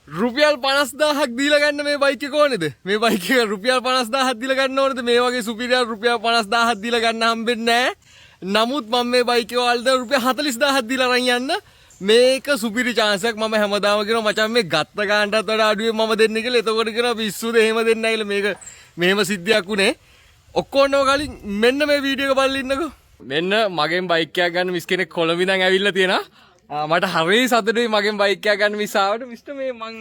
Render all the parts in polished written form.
රුපියල් 50000ක් දීලා ගන්න මේ බයික් එක ඕනේද? මේ බයික් එක රුපියල් 50000ක් දීලා ගන්න ඕනේද? මේ වගේ සුපිරියර් රුපියල් 50000ක් දීලා ගන්න හම්බෙන්නේ නැහැ. නමුත් මම මේ බයික් එක වලට රුපියල් 40000ක් දීලා අරන් යන්න. මේක සුපිරි chance එකක්. මම හැමදාම කියනවා මචං මේ ගත්ත ගානටත් වඩා අඩුවෙන් මම දෙන්නේ කියලා. එතකොට කියනවා පිස්සුද එහෙම දෙන්නේ නැහැ කියලා. මේක මෙහෙම සිද්ධියක් උනේ. ඔක්කොම කලින් මෙන්න මේ වීඩියෝ එක බලලා ඉන්නකෝ. මෙන්න මගෙන් බයික් එකක් ගන්න මිස් කෙනෙක් කොළඹ ඉඳන් ඇවිල්ලා තියෙනවා. මට හරි සතුටුයි මගෙන් බයික් එකක් ගන්න මිස් ආවට. මිස්ටර් මේ මං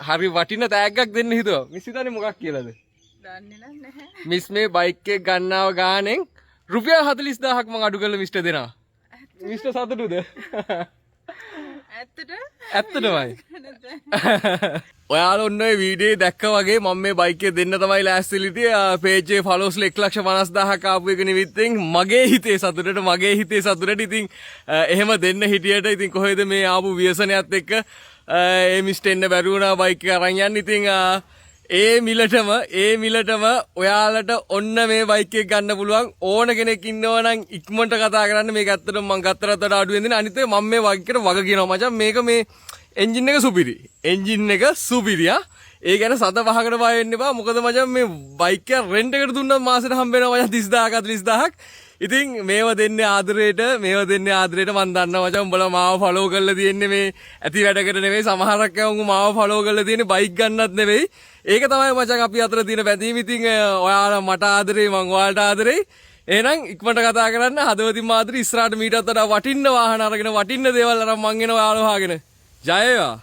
හරි වටින තෑග්ගක් දෙන්න හිතුවා. මිස් හිතන්නේ මොකක් කියලාද? දන්නේ නැහැ. මිස් මේ බයික් එක ගන්නව ගානෙන් රුපියල් 40000ක් මං අඩු කරලා මිස්ටර් දෙනවා. මිස්ටර් සතුටුද? ඇත්තටමයි. ඔයාලා ඔන්න ඔය වීඩියෝ දැක්ක වගේ මම මේ බයික් එක දෙන්න තමයි ලෑස්තිලා හිටියේ. පේජ් එකේ ෆලෝවර්ස් 1,50,000ක් ආපු එක නිමිත්තෙන් මගේ හිතේ සතුටට ඉතින් එහෙම දෙන්න හිටියට ඉතින් කොහෙද මේ ආපු ව්‍යසනයත් එක්ක ඒ මිස්ටර් එන්න බැරි වුණා බයික් එක අරන් යන්න. ඉතින් ඒ මිලටම ඔයාලට ඔන්න මේ බයික් එක ගන්න පුළුවන් ඕන කෙනෙක් ඉන්නවා නම් ඉක්මනට කතා කරන්න. මේක ඇත්තටම මම ගත්තට වඩා අඩුවෙන් දෙන. අනිත් ඒ මම මේ බයික් එකට වග කියනවා මචං. මේක මේ එන්ජින් එක සුපිරි. ඒ ගැන සත පහකට බය වෙන්න එපා. මොකද මචං මේ බයික් එක රෙන්ට් එකට දුන්නත් මාසෙට හම්බ වෙනවා මචං 30000ක් 40000ක්. ඉතින් මේව දෙන්නේ ආදරේට මම දන්නවා මචං. උඹලා මාව ෆලෝ කරලා තියෙන්නේ මේ ඇති වැඩකට නෙවෙයි. සමහරක් අය උන් මාව ෆලෝ කරලා තියෙන්නේ බයික් ගන්නත් නෙවෙයි. ඒක තමයි මචං අපි අතර තියෙන බැඳීම. ඉතින් ඔයාලා මට ආදරේ මං ඔයාලට ආදරේ. එහෙනම් ඉක්මනට කතා කරන්න. හදවතින්ම ආදරේ. ඉස්සරහට මීටත් වඩා වටින්න වාහන අරගෙන වටින්න දේවල් අරන් මං එනවා ඔයාලා වහගෙන. ජය වේවා.